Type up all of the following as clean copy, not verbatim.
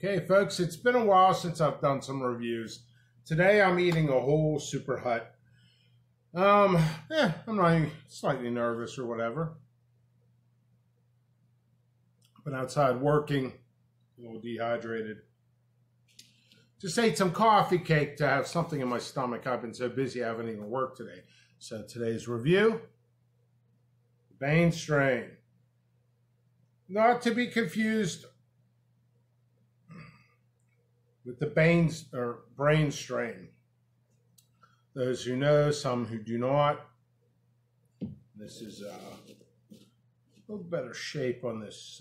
Okay, folks, it's been a while since I've done some reviews. Today I'm eating a whole Super Hut. I'm not slightly nervous or whatever. Been outside working, a little dehydrated. Just ate some coffee cake to have something in my stomach. I've been so busy I haven't even worked today. So today's review, Banestrain. Not to be confused with the Banestrain. Those who know, some who do not. This is a little better shape on this.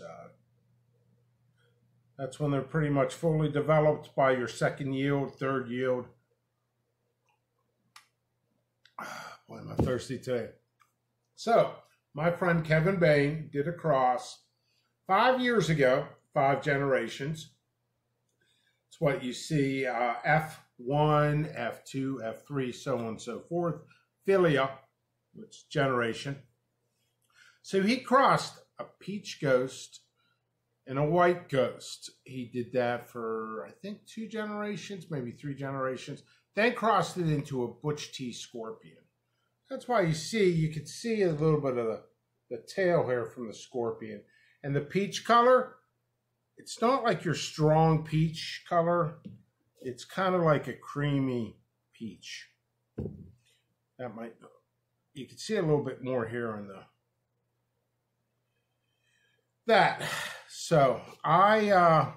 That's when they're pretty much fully developed by your second yield, third yield. Boy, am I thirsty today. So, my friend Kevin Bane did a cross 5 years ago, 5 generations. It's what you see, F1, F2, F3, so on and so forth. Philia, which is generation. So he crossed a peach ghost and a white ghost. He did that for, I think, 2 generations, maybe 3 generations. Then crossed it into a Butch T Scorpion. That's why you can see a little bit of the tail hair from the Scorpion. And the peach color, it's not like your strong peach color. It's kind of like a creamy peach. You can see a little bit more here on that. So I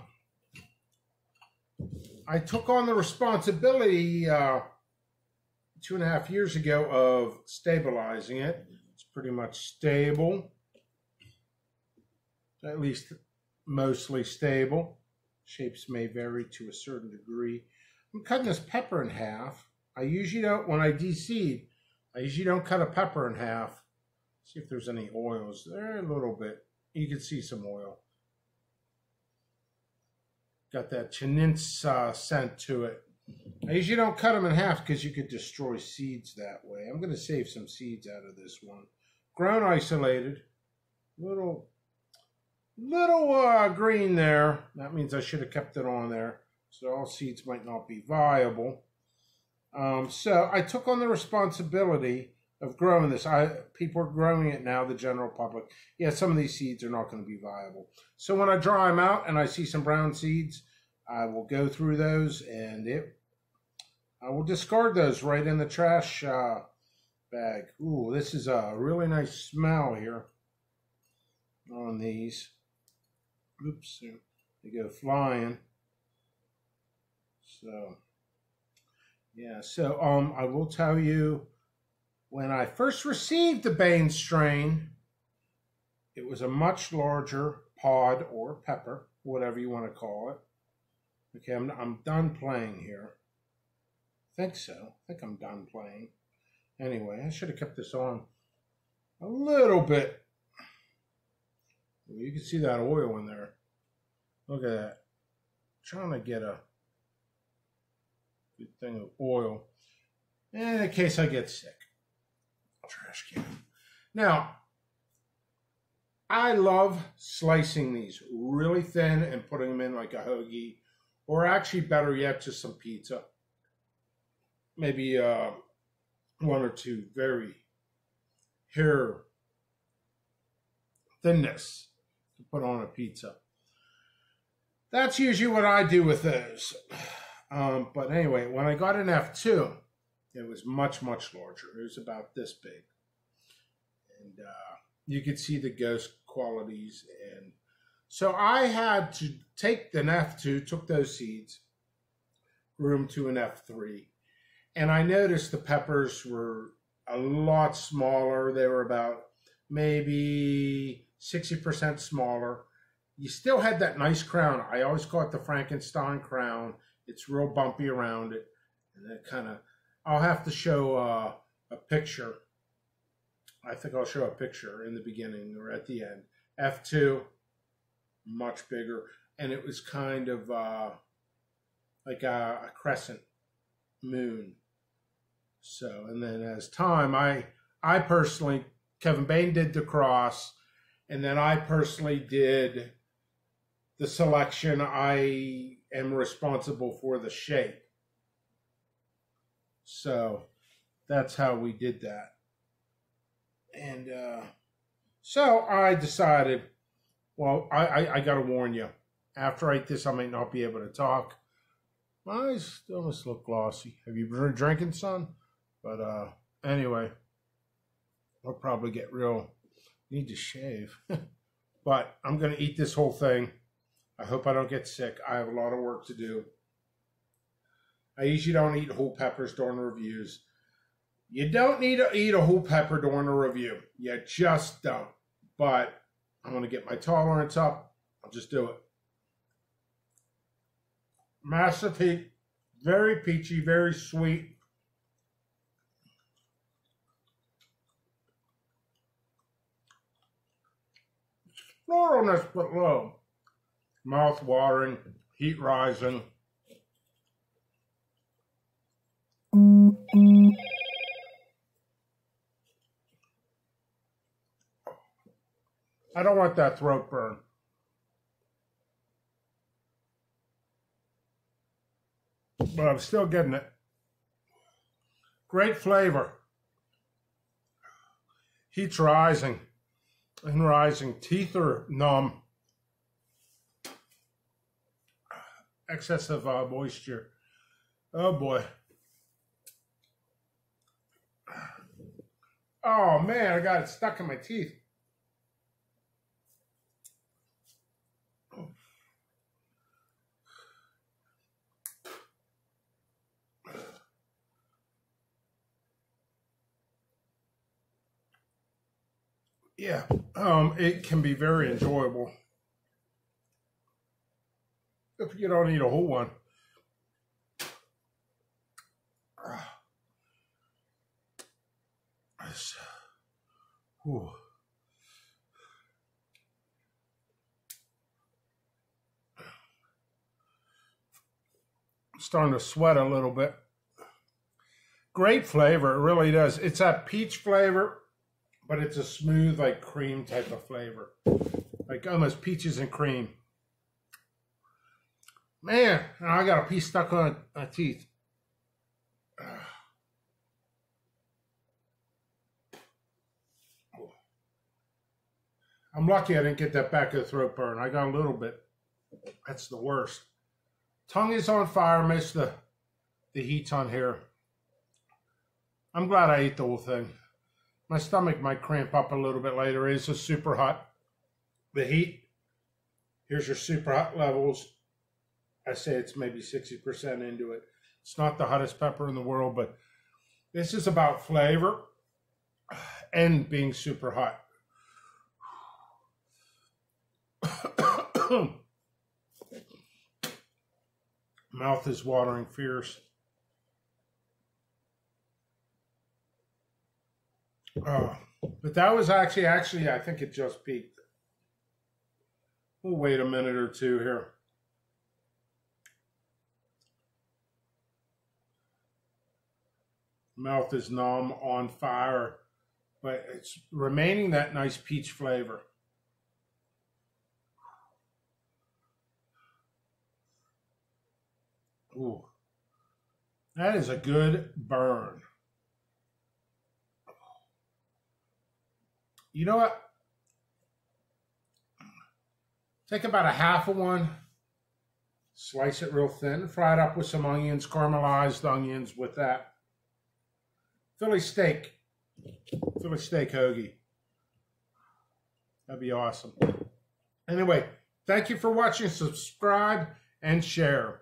took on the responsibility 2.5 years ago of stabilizing it. It's pretty much stable, at least mostly stable. Shapes may vary to a certain degree. I'm cutting this pepper in half. I usually don't, when I de-seed, I usually don't cut a pepper in half. See if there's any oils there, a little bit. You can see some oil. Got that chinintz scent to it. I usually don't cut them in half because you could destroy seeds that way. I'm going to save some seeds out of this one. Grown isolated. Little green there. That means I should have kept it on there. So all seeds might not be viable. So I took on the responsibility of growing this. People are growing it now, the general public. Yeah, some of these seeds are not going to be viable. So when I dry them out and I see some brown seeds, I will go through those and I will discard those right in the trash bag. Ooh, this is a really nice smell here on these. Oops, they go flying. So, yeah, so I will tell you, when I first received the Banestrain, it was a much larger pod or pepper, whatever you want to call it. Okay, I'm done playing here. I think so. I think I'm done playing. Anyway, I should have kept this on a little bit. You can see that oil in there. Look at that. I'm trying to get a good thing of oil. And in case I get sick. Trash can. Now, I love slicing these really thin and putting them in like a hoagie. Or actually, better yet, just some pizza. Maybe 1 or 2 very hair thinness to put on a pizza. That's usually what I do with those. But anyway, when I got an F2, it was much, much larger. It was about this big. And you could see the ghost qualities. And so I had to take an F2, took those seeds, grew them to an F3. And I noticed the peppers were a lot smaller. They were about maybe 60% smaller. You still had that nice crown. I always call it the Frankenstein crown. It's real bumpy around it. And that kind of, I'll have to show a picture. I think I'll show a picture in the beginning or at the end. F2, much bigger. And it was kind of like a crescent moon. So, and then as time, I personally, Kevin Bane did the cross, and then I personally did the selection. I am responsible for the shape. So that's how we did that. And so I decided, well, I got to warn you. After I eat this, I might not be able to talk. My eyes still must look glossy. Have you been drinking, son? But anyway, I'll probably get real. Need to shave. But I'm going to eat this whole thing. I hope I don't get sick. I have a lot of work to do. I usually don't eat whole peppers during reviews. You don't need to eat a whole pepper during a review. You just don't. But I'm going to get my tolerance up. I'll just do it. Massive heat. Very peachy, very sweet. Floralness but low. Mouth watering, heat rising. I don't want that throat burn. But I'm still getting it. Great flavor. Heat's rising and rising. Teeth are numb. Excessive moisture. Oh boy. Oh man, I got it stuck in my teeth. Yeah, it can be very enjoyable if you don't eat a whole one. Whew. Starting to sweat a little bit. Great flavor, it really does. It's that peach flavor, but it's a smooth, like cream type of flavor. Like almost peaches and cream. Man, I got a piece stuck on my teeth. I'm lucky I didn't get that back of the throat burn. I got a little bit. That's the worst. Tongue is on fire. Most of the heat's on here. I'm glad I ate the whole thing. My stomach might cramp up a little bit later. It is just super hot. The heat. Here's your super hot levels. I say it's maybe 60% into it. It's not the hottest pepper in the world, but this is about flavor and being super hot. Mouth is watering fierce. But that was actually, I think it just peaked. We'll wait a minute or two here. Mouth is numb, on fire, but it's remaining that nice peach flavor. Ooh, that is a good burn. You know what? Take about a half of one, slice it real thin, fry it up with some onions, caramelized onions with that. Philly steak hoagie. That'd be awesome. Anyway, thank you for watching. Subscribe and share.